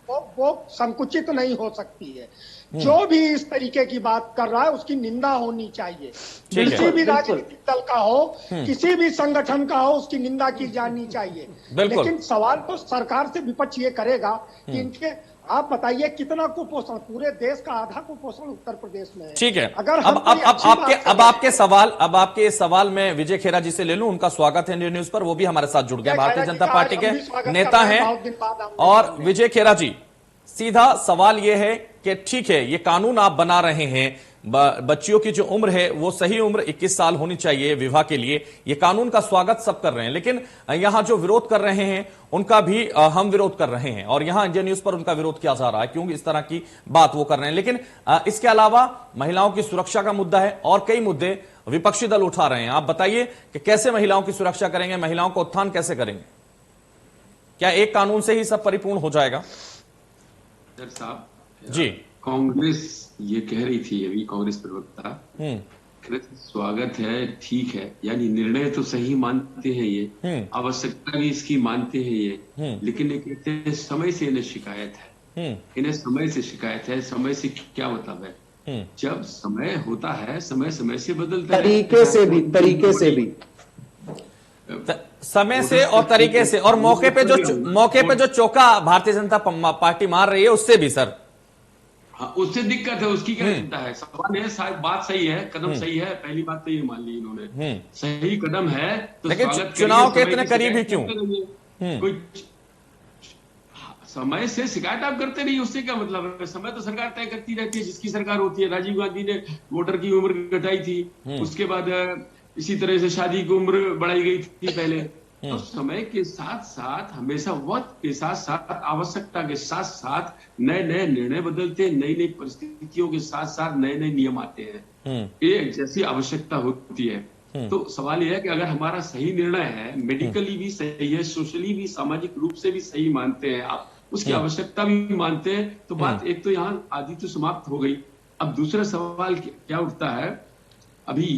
वो संकुचित नहीं हो सकती है। जो भी इस तरीके की बात कर रहा है उसकी निंदा होनी चाहिए, किसी भी राजनीतिक दल का हो, किसी भी संगठन का हो, उसकी निंदा की जानी चाहिए। लेकिन सवाल तो सरकार से विपक्ष ये करेगा कि इनके, आप बताइए कितना कुपोषण, पूरे देश का आधा कुपोषण उत्तर प्रदेश में है। ठीक है, अगर अब आपके सवाल में विजय खेरा जी से ले लूं, उनका स्वागत है इंडिया न्यूज पर, वो भी हमारे साथ जुड़ गए, भारतीय जनता पार्टी के नेता हैं। और विजय खेरा जी, सीधा सवाल यह है कि ठीक है, ये कानून आप बना रहे हैं, बच्चियों की जो उम्र है वो सही उम्र 21 साल होनी चाहिए विवाह के लिए, ये कानून का स्वागत सब कर रहे हैं, लेकिन यहां जो विरोध कर रहे हैं उनका भी हम विरोध कर रहे हैं, और यहां इंडिया न्यूज पर उनका विरोध किया जा रहा है, क्योंकि इस तरह की बात वो कर रहे हैं। लेकिन इसके अलावा महिलाओं की सुरक्षा का मुद्दा है और कई मुद्दे विपक्षी दल उठा रहे हैं। आप बताइए कि कैसे महिलाओं की सुरक्षा करेंगे, महिलाओं का उत्थान कैसे करेंगे? क्या एक कानून से ही सब परिपूर्ण हो जाएगा? साहब जी, कांग्रेस ये कह रही थी, अभी कांग्रेस प्रवक्ता, स्वागत है, ठीक है, यानी निर्णय तो सही मानते हैं ये, आवश्यकता भी इसकी मानते हैं ये, लेकिन ये कहते हैं समय से इन्हें शिकायत है, इन्हें समय से शिकायत है। समय से क्या मतलब है? जब समय होता है, समय समय से बदलता है, तरीके से भी समय से और तरीके से, और मौके पे जो चौका भारतीय जनता पार्टी मार रही है उससे भी सर। हाँ, उससे दिक्कत है, उसकी क्या चिंता है? सवाल है, शायद बात सही है, कदम सही है, पहली बात तो ये मान ली इन्होंने, सही कदम है तो लेकिन चुनाव के इतने करीब ही क्यों? कोई समय से शिकायत आप करते रहिए, उससे क्या मतलब है? समय तो सरकार तय करती रहती है, जिसकी सरकार होती है। राजीव गांधी ने वोटर की उम्र घटाई थी, उसके बाद इसी तरह से शादी की उम्र बढ़ाई गई थी पहले। तो समय के साथ साथ, हमेशा वक्त के साथ साथ, आवश्यकता के साथ साथ नए नए निर्णय बदलते हैं, नई नई परिस्थितियों के साथ साथ नए नए नियम आते हैं, ये जैसी आवश्यकता होती है। तो सवाल यह है कि अगर हमारा सही निर्णय है, मेडिकली भी सही है, सोशली भी, सामाजिक रूप से भी सही मानते हैं आप, उसकी आवश्यकता भी मानते हैं, तो बात एक तो यहाँ आधी तो समाप्त हो गई। अब दूसरा सवाल क्या उठता है, अभी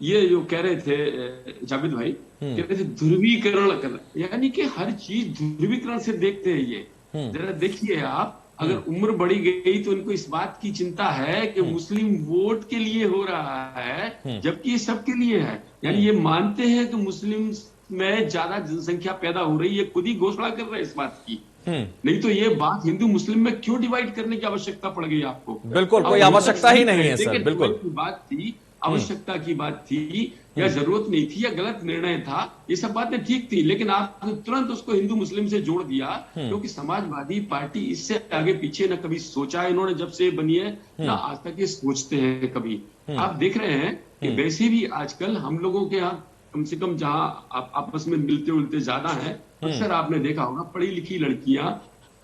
ये जो कह रहे थे जावेद भाई, कह रहे थे ध्रुवीकरण करना, यानी कि हर चीज ध्रुवीकरण से देखते हैं ये। जरा देखिए आप, अगर उम्र बढ़ी गई तो इनको इस बात की चिंता है कि मुस्लिम वोट के लिए हो रहा है, जबकि ये सबके लिए है। यानी ये मानते हैं कि मुस्लिम में ज्यादा जनसंख्या पैदा हो रही है, खुद ही घोषणा कर रहे हैं इस बात की। नहीं तो ये बात हिंदू मुस्लिम में क्यों डिवाइड करने की आवश्यकता पड़ गई आपको? बिल्कुल कोई आवश्यकता ही नहीं है सर, बिल्कुल बात थी, आवश्यकता की बात थी या जरूरत नहीं थी या गलत निर्णय था, ये सब बातें ठीक थी, लेकिन आपने तुरंत उसको हिंदू मुस्लिम से जोड़ दिया, क्योंकि समाजवादी पार्टी इससे आगे पीछे न कभी सोचा है इन्होंने जब से बनी है, ना आज तक ये सोचते हैं कभी। आप देख रहे हैं कि वैसे भी आजकल हम लोगों के यहाँ कम से कम जहां आप आपस में मिलते उलते ज्यादा है, अक्सर आपने देखा होगा पढ़ी लिखी लड़कियां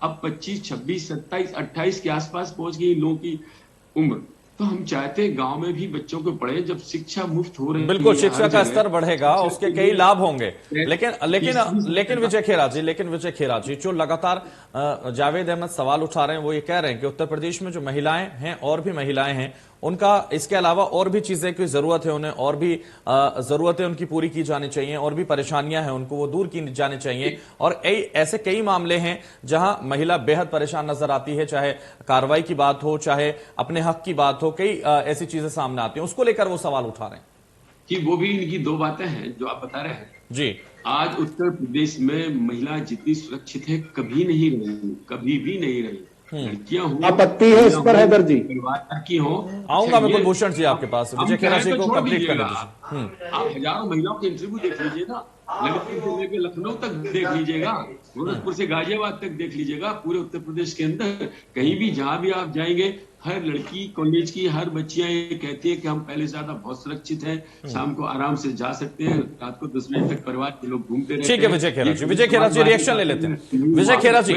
अब 25, 26, 27, 28 के आसपास पहुंच गई लोगों की उम्र। तो हम चाहते हैं गांव में भी बच्चों को पढ़े, जब शिक्षा मुफ्त हो रही है, बिल्कुल शिक्षा का स्तर बढ़ेगा, उसके कई लाभ होंगे। लेकिन विजय खेरा जी जो लगातार जावेद अहमद सवाल उठा रहे हैं, वो ये कह रहे हैं कि उत्तर प्रदेश में जो महिलाएं हैं और भी महिलाएं हैं, उनका इसके अलावा और भी चीजें की जरूरत है, उन्हें और भी जरूरतें उनकी पूरी की जानी चाहिए, और भी परेशानियां हैं उनको वो दूर की जानी चाहिए। और ऐसे कई मामले हैं जहां महिला बेहद परेशान नजर आती है, चाहे कार्रवाई की बात हो, चाहे अपने हक की बात हो, कई ऐसी चीजें सामने आती हैं, उसको लेकर वो सवाल उठा रहे हैं कि वो भी इनकी दो बातें हैं जो आप बता रहे हैं जी। आज उत्तर प्रदेश में महिला जितनी सुरक्षित है कभी नहीं रही, कभी भी नहीं रही। लड़कियां हो, आपत्ति है इस पर हैदर जी? परिवार की हो। आऊंगा मैं कुलभूषण जी आपके पास, विजय खेरा जी को कंप्लीट करने दीजिए। आप हजारों महिलाओं के इंटरव्यू देख लीजिए ना, ललितपुर से लेकर लखनऊ तक देख लीजिएगा, गोरखपुर से गाजियाबाद तक देख लीजिएगा, पूरे उत्तर प्रदेश के अंदर कहीं भी जहां भी आप जाएंगे, हर लड़की कॉलेज की हर बच्चियां ये कहती है कि हम पहले से ज्यादा बहुत सुरक्षित हैं, शाम को आराम से जा सकते हैं, रात को 10 बजे तक परिवार के लोग घूमते रहते हैं। ठीक है विजय खेरा जी, विजय खेरा जी रिएक्शन ले लेते हैं। विजय खेरा जी,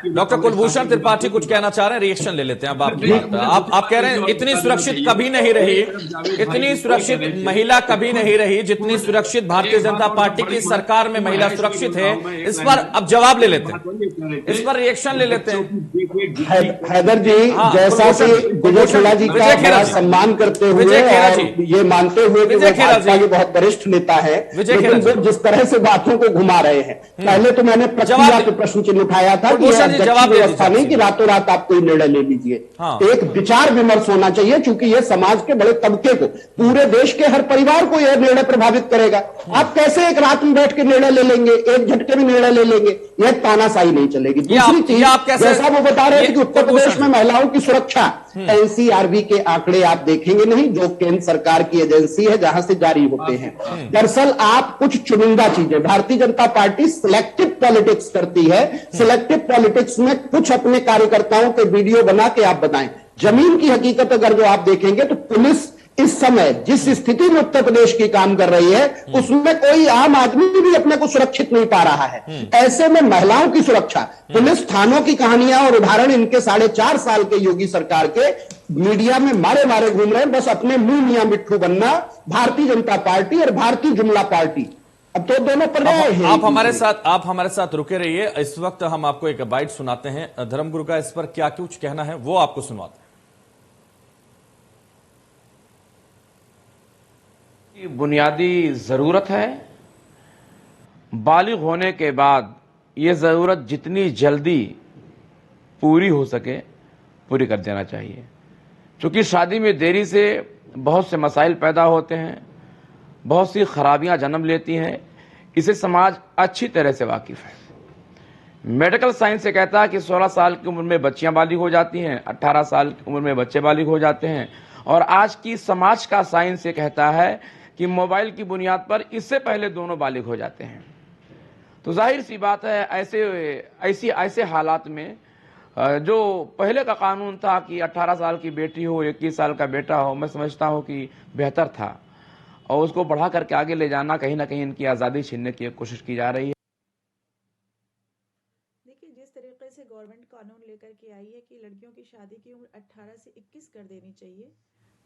डॉक्टर कुलभूषण त्रिपाठी कुछ कहना चाह रहे हैं, रिएक्शन ले लेते हैं। अब आप कह रहे हैं इतनी सुरक्षित कभी नहीं रही, इतनी सुरक्षित महिला कभी नहीं रही जितनी सुरक्षित भारतीय जनता पार्टी की सरकार में महिला सुरक्षित है। इस पर अब जवाब ले लेते हैं, इस पर रिएक्शन ले लेते हैं। हैदर जी, जैसा कि विजय खेरा जी का बड़ा सम्मान करते हुए और ये मानते हुए कि वो भाजपा के बहुत वरिष्ठ नेता है, लेकिन वो जिस तरह से बातों को घुमा रहे हैं, पहले तो मैंने प्रक्रिया पे प्रश्न चिन्ह उठाया था कि यह व्यवस्था नहीं कि रातों रात आप कोई निर्णय ले लीजिए। एक विचार विमर्श होना चाहिए, क्योंकि यह समाज के बड़े तबके को, पूरे देश के हर परिवार को यह निर्णय प्रभावित करेगा। आप कैसे एक रात में बैठ के निर्णय ले लेंगे, एक झटके में निर्णय ले लेंगे, यह तानाशाही नहीं चलेगी। दूसरी चीज, जैसा वो बता रहे थे कि उत्तर प्रदेश में महिलाओं की सुरक्षा, एनसीआरबी के आंकड़े आप देखेंगे नहीं, जो केंद्र सरकार की एजेंसी है जहां से जारी होते हैं। दरअसल आप कुछ चुनिंदा चीजें, Bharatiya Janata party selective politics करती है। सिलेक्टिव पॉलिटिक्स में कुछ अपने कार्यकर्ताओं के वीडियो बना के आप बताएं। जमीन की हकीकत अगर जो आप देखेंगे तो पुलिस इस समय जिस स्थिति में उत्तर प्रदेश की काम कर रही है, उसमें कोई आम आदमी भी अपने को सुरक्षित नहीं पा रहा है। ऐसे में महिलाओं की सुरक्षा, पुलिस थानों की कहानियां और उदाहरण इनके 4.5 साल के योगी सरकार के मीडिया में मारे मारे घूम रहे हैं। बस अपने मुंह मियां मिट्ठू बनना, भारतीय जनता पार्टी और भारतीय जुमला पार्टी, अब तो दोनों पर्याय हैं। आप हमारे साथ रुके रहिए। इस वक्त हम आपको एक बाइट सुनाते हैं धर्मगुरु का, इस पर क्या कुछ कहना है वो आपको सुनवाते हैं। बुनियादी जरूरत है, बालिग होने के बाद ये जरूरत जितनी जल्दी पूरी हो सके पूरी कर देना चाहिए, क्योंकि शादी में देरी से बहुत से मसाइल पैदा होते हैं, बहुत सी खराबियां जन्म लेती हैं। इसे समाज अच्छी तरह से वाकिफ है। मेडिकल साइंस से कहता है कि 16 साल की उम्र में बच्चियां बालिग हो जाती हैं, 18 साल की उम्र में बच्चे बालिग हो जाते हैं, और आज की समाज का साइंस ये कहता है कि मोबाइल की बुनियाद पर इससे पहले दोनों बालिग हो जाते हैं। तो जाहिर सी बात है, ऐसे हालात में जो पहले का कानून था कि 18 साल की बेटी हो, 21 साल का बेटा हो, मैं समझता हूं कि बेहतर था, और उसको बढ़ा करके आगे ले जाना कहीं ना कहीं इनकी आज़ादी छीनने की कोशिश की जा रही है। देखिए, जिस तरीके से गवर्नमेंट कानून लेकर के आई है कि लड़कियों की शादी की उम्र 18 से 21 कर देनी चाहिए,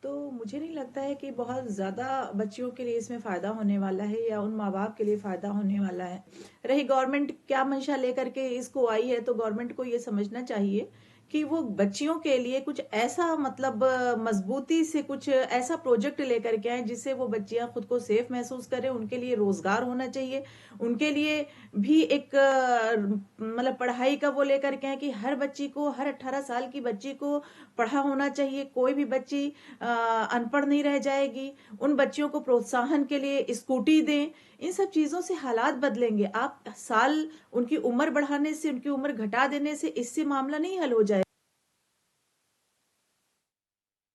तो मुझे नहीं लगता है कि बहुत ज़्यादा बच्चियों के लिए इसमें फ़ायदा होने वाला है या उन माँ बाप के लिए फ़ायदा होने वाला है। रही गवर्नमेंट क्या मंशा लेकर के इसको आई है, तो गवर्नमेंट को ये समझना चाहिए कि वो बच्चियों के लिए कुछ ऐसा, मतलब मजबूती से कुछ ऐसा प्रोजेक्ट लेकर के आए जिससे वो बच्चियां खुद को सेफ महसूस करें। उनके लिए रोजगार होना चाहिए, उनके लिए भी एक मतलब पढ़ाई का वो लेकर के आए कि हर बच्ची को, हर 18 साल की बच्ची को पढ़ा होना चाहिए, कोई भी बच्ची अनपढ़ नहीं रह जाएगी। उन बच्चियों को प्रोत्साहन के लिए स्कूटी दें। इन सब चीजों से हालात बदलेंगे। आप साल उनकी उम्र बढ़ाने से, उनकी उम्र घटा देने से इससे मामला नहीं हल हो जाए।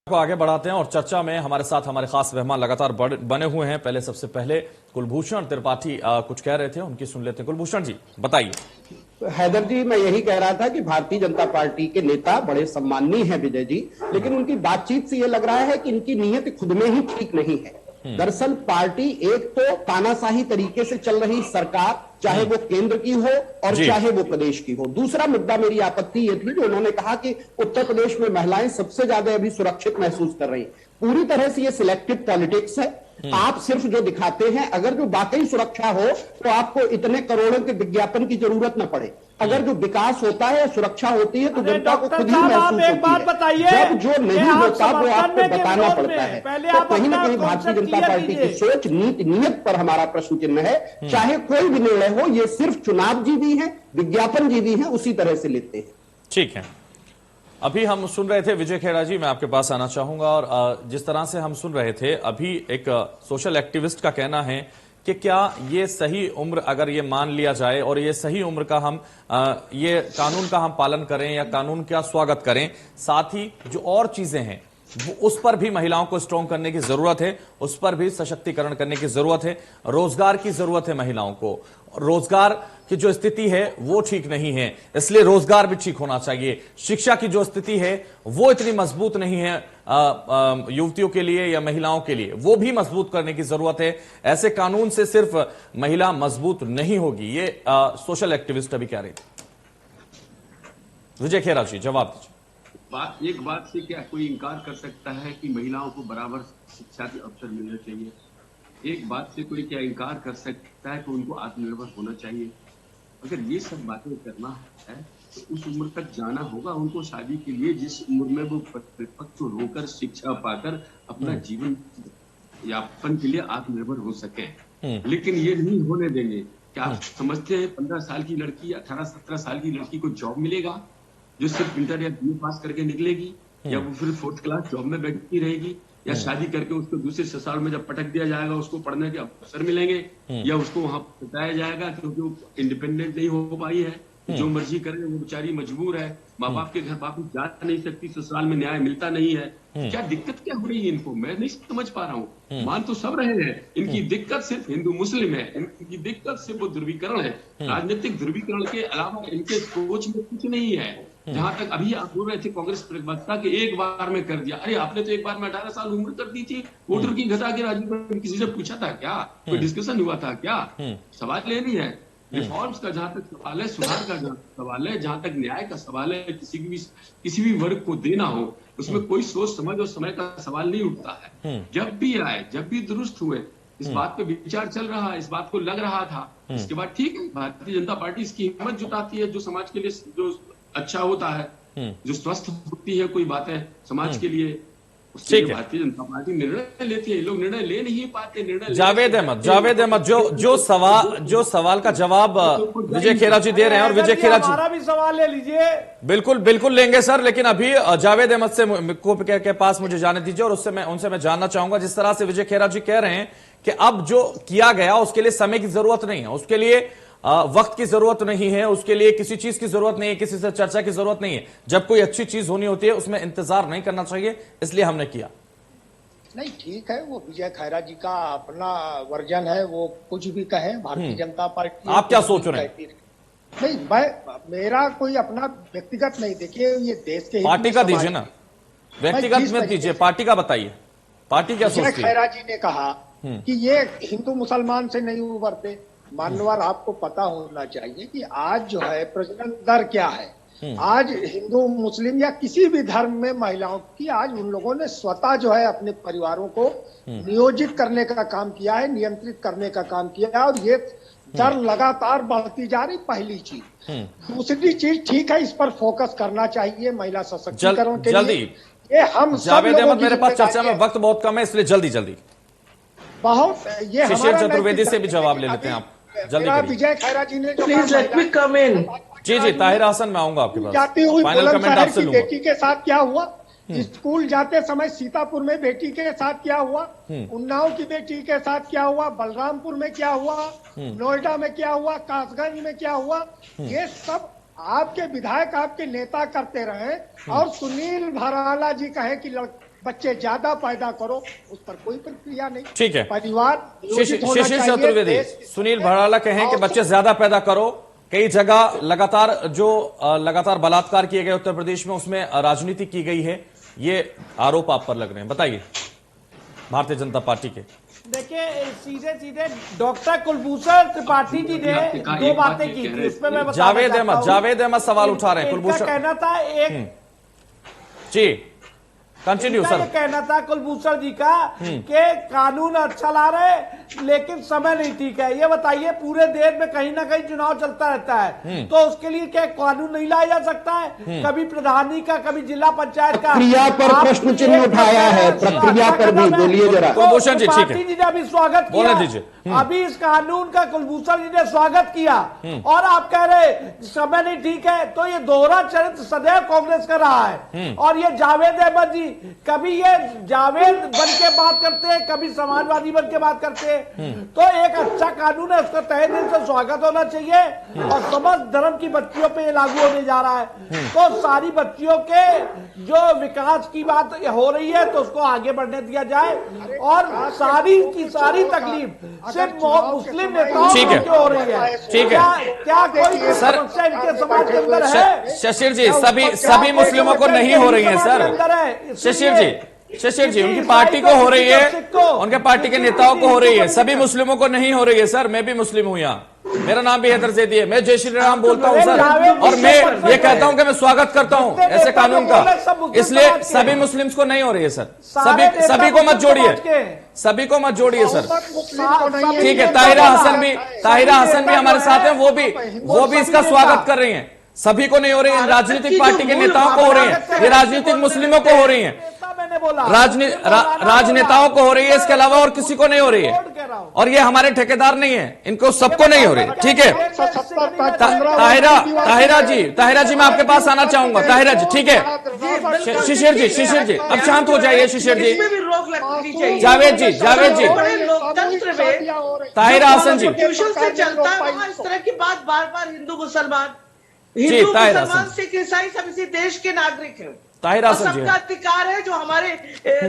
को आगे बढ़ाते हैं और चर्चा में हमारे साथ हमारे खास मेहमान लगातार बने हुए हैं। पहले सबसे पहले कुलभूषण त्रिपाठी कुछ कह रहे थे, उनकी सुन लेते हैं। कुलभूषण जी बताइए। हैदर जी, मैं यही कह रहा था कि भारतीय जनता पार्टी के नेता बड़े सम्माननीय हैं विजय जी, लेकिन उनकी बातचीत से यह लग रहा है कि इनकी नीयत खुद में ही ठीक नहीं है। दरअसल पार्टी एक तो तानाशाही तरीके से चल रही सरकार, चाहे वो केंद्र की हो और चाहे वो प्रदेश की हो। दूसरा मुद्दा, मेरी आपत्ति ये थी जो उन्होंने कहा कि उत्तर प्रदेश में महिलाएं सबसे ज्यादा अभी सुरक्षित महसूस कर रही। पूरी तरह से ये सिलेक्टिव पॉलिटिक्स है। आप सिर्फ जो दिखाते हैं, अगर जो वाकई सुरक्षा हो तो आपको इतने करोड़ों के विज्ञापन की जरूरत न पड़े। अगर जो विकास होता है, सुरक्षा होती है, तो जनता को खुद ही महसूस होती है। जब जो नहीं होता वो आपको बताना पड़ता है। तो कहीं ना कहीं भारतीय जनता पार्टी की सोच, नीयत पर हमारा प्रश्न चिन्ह है। चाहे कोई भी निर्णय हो, ये सिर्फ चुनाव जीवी है, विज्ञापन जीवी है, उसी तरह से लेते हैं। ठीक है, अभी हम सुन रहे थे विजय खेरा जी, मैं आपके पास आना चाहूंगा। और जिस तरह से हम सुन रहे थे, अभी एक सोशल एक्टिविस्ट का कहना है कि क्या ये सही उम्र, अगर ये मान लिया जाए और ये सही उम्र का हम ये कानून का हम पालन करें या कानून का स्वागत करें, साथ ही जो और चीजें हैं उस पर भी महिलाओं को स्ट्रॉन्ग करने की जरूरत है, उस पर भी सशक्तिकरण करने की जरूरत है। रोजगार की जरूरत है महिलाओं को, रोजगार की जो स्थिति है वो ठीक नहीं है, इसलिए रोजगार भी ठीक होना चाहिए। शिक्षा की जो स्थिति है वो इतनी मजबूत नहीं है युवतियों के लिए या महिलाओं के लिए, वो भी मजबूत करने की जरूरत है। ऐसे कानून से सिर्फ महिला मजबूत नहीं होगी, ये सोशल एक्टिविस्ट अभी कह रहे थे। विजय खेरा जी जवाब दीजिए। एक बात से क्या कोई इनकार कर सकता है कि महिलाओं को बराबर शिक्षा के अवसर मिलने चाहिए? एक बात से कोई क्या इनकार कर सकता है कि उनको आत्मनिर्भर होना चाहिए? अगर ये सब बातें करना है तो उस उम्र तक जाना होगा उनको, शादी के लिए, जिस उम्र में वो परिपक्व होकर शिक्षा पाकर अपना जीवन यापन के लिए आत्मनिर्भर हो सके। लेकिन ये नहीं होने देंगे। क्या आप समझते हैं 15 साल की लड़की, 18-17 साल की लड़की को जॉब मिलेगा जो सिर्फ इंटर या बीए पास करके निकलेगी, या वो फिर 4th क्लास जॉब में बैठती रहेगी, या शादी करके उसको दूसरे ससुराल में जब पटक दिया जाएगा उसको पढ़ने के अवसर मिलेंगे, या उसको वहां बताया जाएगा क्योंकि वो इंडिपेंडेंट नहीं हो पाई है, जो मर्जी करे, वो बेचारी मजबूर है, माँ बाप के घर वापस जा नहीं सकती, ससुराल में न्याय मिलता नहीं है। क्या दिक्कत क्या हो रही है इनको, मैं नहीं समझ पा रहा हूँ। मान तो सब रहे हैं, इनकी दिक्कत सिर्फ हिंदू मुस्लिम है, इनकी दिक्कत सिर्फ वो ध्रुवीकरण है। राजनीतिक ध्रुवीकरण के अलावा इनके सोच में कुछ नहीं है। जहां तक अभी आप बोल रहे थे कांग्रेस प्रवक्ता के एक बार में कर दिया, अरे आपने तो एक बार में 18 साल उम्र कर दी थी, वोटर की घटा के राजीव गांधी किसी से पूछा था क्या? कोई डिस्कशन हुआ था क्या? सवाल ये नहीं है। रिफॉर्म्स का जहां तक सवाल है, सुधार का जहां सवाल है, जहां तक न्याय का सवाल है, किसी भी वर्ग को देना हो, उसमें कोई सोच समझ और समय का सवाल नहीं उठता है। जब भी आए, जब भी दुरुस्त हुए, इस बात पे विचार चल रहा है, इस बात को लग रहा था, इसके बाद ठीक है, भारतीय जनता पार्टी इसकी हिम्मत जुटाती है, जो समाज के लिए जो अच्छा होता है, जो स्वस्थ होती है कोई बातें समाज के लिए, उसके लिए भारतीय जनता पार्टी निर्णय लेती है। लोग निर्णय ले नहीं पाते। निर्णय जावेद अहमद जो सवाल का जवाब विजय खेरा जी दे रहे हैं, और विजय खेरा जी हमारा भी सवाल ले लीजिए। बिल्कुल लेंगे सर, लेकिन अभी जावेद अहमद से के पास मुझे जाने दीजिए, और उनसे मैं जानना चाहूंगा, जिस तरह से विजय खेरा जी कह रहे हैं कि अब जो किया गया उसके लिए समय की जरूरत नहीं है, उसके लिए वक्त की जरूरत नहीं है, उसके लिए किसी चीज की जरूरत नहीं है, किसी से चर्चा की जरूरत नहीं है। जब कोई अच्छी चीज होनी होती है उसमें इंतजार नहीं करना चाहिए, इसलिए हमने किया। नहीं, ठीक है, वो विजय खैरा जी का अपना वर्जन है, वो कुछ भी कहें। भारतीय जनता पार्टी, आप क्या सोच रहे हैं? नहीं, मेरा कोई अपना व्यक्तिगत नहीं। देखिए, ये देश के पार्टी का दीजिए ना, व्यक्तिगत मत दीजिए, पार्टी का बताइए, पार्टी क्या सोचती है? विजय खैरा जी ने कहा कि ये हिंदू मुसलमान से नहीं उभरते। मान्यवर, आपको पता होना चाहिए कि आज जो है प्रजनन दर क्या है। आज हिंदू मुस्लिम या किसी भी धर्म में महिलाओं की, आज उन लोगों ने स्वतः जो है अपने परिवारों को नियोजित करने का काम किया है, नियंत्रित करने का काम किया है, और ये दर लगातार बढ़ती जा रही। पहली चीज। दूसरी चीज, ठीक है, इस पर फोकस करना चाहिए महिला सशक्तिकरण के लिए। ये हम जावेद अहमद, मेरे पास चर्चा में वक्त बहुत कम है, इसलिए जल्दी बहुत ये शिशिर चतुर्वेदी से भी जवाब ले लेते हैं आप, जल्दी करिए। विजय खैरा जी ने जो प्लीज लेट मी कम इन। जी ताहिर हसन, मैं आऊंगा आपके पास, जाती हुई फाइनल कमेंट आपसे लूंगा। बेटी के साथ क्या हुआ, स्कूल जाते समय सीतापुर में बेटी के साथ क्या हुआ, उन्नाव की बेटी के साथ क्या हुआ, बलरामपुर में क्या हुआ, नोएडा में क्या हुआ, कासगंज में क्या हुआ, ये सब आपके विधायक, आपके नेता करते रहे। और सुनील भराला जी कहे कि बच्चे ज्यादा पैदा करो, उस पर कोई प्रक्रिया नहीं। ठीक है, परिवार शिशिर चतुर्वेदी, सुनील भराला कहें कि बच्चे ज्यादा पैदा करो। कई जगह लगातार बलात्कार किए गए उत्तर प्रदेश में, उसमें राजनीति की गई है, ये आरोप आप पर लग रहे हैं, बताइए भारतीय जनता पार्टी के। देखिए, सीधे डॉक्टर कुलभूषण त्रिपाठी जी ने 2 बातें की थी, उसमें मैं जावेद अहमद सवाल उठा रहे हैं। कुलभूषण कहना था जी कंटिन्यू सर। ये कहना था कुलभूषण जी का कि कानून अच्छा ला रहे लेकिन समय नहीं ठीक है। ये बताइए, पूरे देश में कहीं ना कहीं चुनाव चलता रहता है, तो उसके लिए क्या कानून नहीं लाया जा सकता है? कभी प्रधानी का, कभी जिला पंचायत का। प्रक्रिया पर प्रश्न चिन्ह उठाया है, प्रक्रिया पर भी बोलिए जरा। कुलभूषण जी, ठीक है, जी ने अभी स्वागत किया, दीजिए। अभी इस कानून का कुलभूषण जी ने स्वागत किया, और आप कह रहे समय नहीं ठीक है, तो ये दोहरा चरित्र सदैव कांग्रेस कर रहा है। और ये जावेद अहमद जी कभी ये जावेद बन के बात करते हैं, कभी समाजवादी बन के बात करते हैं। तो एक अच्छा कानून है, उसका तहे दिल से स्वागत होना चाहिए और समस्त धर्म की बच्चियों पे ये लागू होने जा रहा है। तो सारी बच्चियों के जो विकास की बात हो रही है तो उसको आगे बढ़ने दिया जाए और सारी की सारी तकलीफ सिर्फ मुस्लिम नेताओं को हो रही है। ठीक है, क्या कोई समस्या इनके समाज के अंदर है? शशिर जी, सभी मुस्लिमों को नहीं हो रही है सर। शशिर जी उनकी पार्टी को हो रही है, उनके पार्टी के नेताओं को हो रही है, सभी मुस्लिमों को नहीं हो रही है सर। मैं भी मुस्लिम हूं, यहाँ मेरा नाम भी हैदर जैदी है, मैं जय श्री राम बोलता हूं सर, और मैं ये कहता हूं कि मैं स्वागत करता हूं ऐसे कानून का। इसलिए सभी मुस्लिम्स को नहीं हो रही है सर। सभी को मत जोड़िए, सभी को मत जोड़िए सर। ठीक है, ताहिरा हसन भी हमारे साथ हैं, वो भी इसका स्वागत कर रही हैं। सभी को नहीं हो रही है, राजनीतिक पार्टी के नेताओं को हो रही है, ये राजनीतिक मुस्लिमों को हो रही है, राजनेताओं को हो रही है, इसके अलावा और किसी को नहीं हो रही है। और ये हमारे ठेकेदार नहीं है, इनको सबको नहीं हो रही। ठीक है, ताहिरा जी मैं आपके पास आना चाहूंगा। ताहिरा जी, ठीक है, शिशिर जी अब शांत हो जाइए। शिशिर जी, जावेद जी, ताहिरा हसन जी, से चलता है इस तरह की बात बार बार। हिंदू मुसलमान सिख ईसाई सब इसी देश के नागरिक हैं। ताहिरा हसन जी, सबका अधिकार है जो हमारे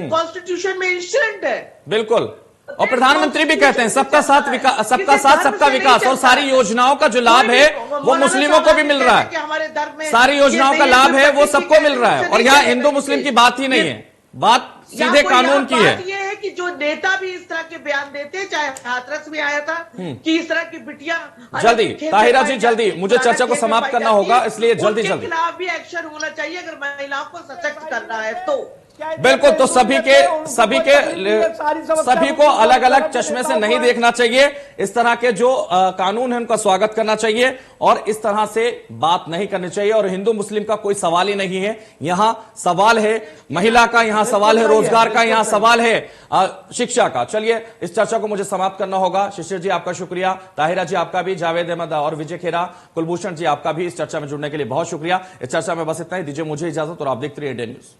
कॉन्स्टिट्यूशन में इंस्टेंट है। बिल्कुल, और प्रधानमंत्री भी कहते हैं सबका साथ सबका विकास, और सारी योजनाओं का जो लाभ है वो मुस्लिमों को भी मिल रहा है। सारी योजनाओं का लाभ है वो सबको मिल रहा है, और यहाँ हिंदू मुस्लिम की बात ही नहीं है, बात सीधे कानून की है। ये है कि जो नेता भी इस तरह के बयान देते हैं, चाहे हाथरस में आया था कि इस तरह की बिटिया जल्दी, ताहिरा जी जल्दी, मुझे चर्चा को समाप्त करना होगा, इसलिए जल्दी खिलाफ भी एक्शन होना चाहिए अगर महिलाओं को सशक्त करना है तो। बिल्कुल, तो सभी को अलग अलग चश्मे से नहीं देखना चाहिए। इस तरह के जो कानून है उनका स्वागत करना चाहिए और इस तरह से बात नहीं करनी चाहिए। और हिंदू मुस्लिम का कोई सवाल ही नहीं है, यहां सवाल है महिला का, यहां सवाल है रोजगार का, यहां सवाल है शिक्षा का। चलिए, इस चर्चा को मुझे समाप्त करना होगा। शिशिर जी आपका शुक्रिया, ताहिरा जी आपका भी, जावेद अहमद और विजय खेरा, कुलभूषण जी आपका भी इस चर्चा में जुड़ने के लिए बहुत शुक्रिया। इस चर्चा में बस इतना ही, दीजिए मुझे इजाजत और आप देखते रहिए इंडिया न्यूज।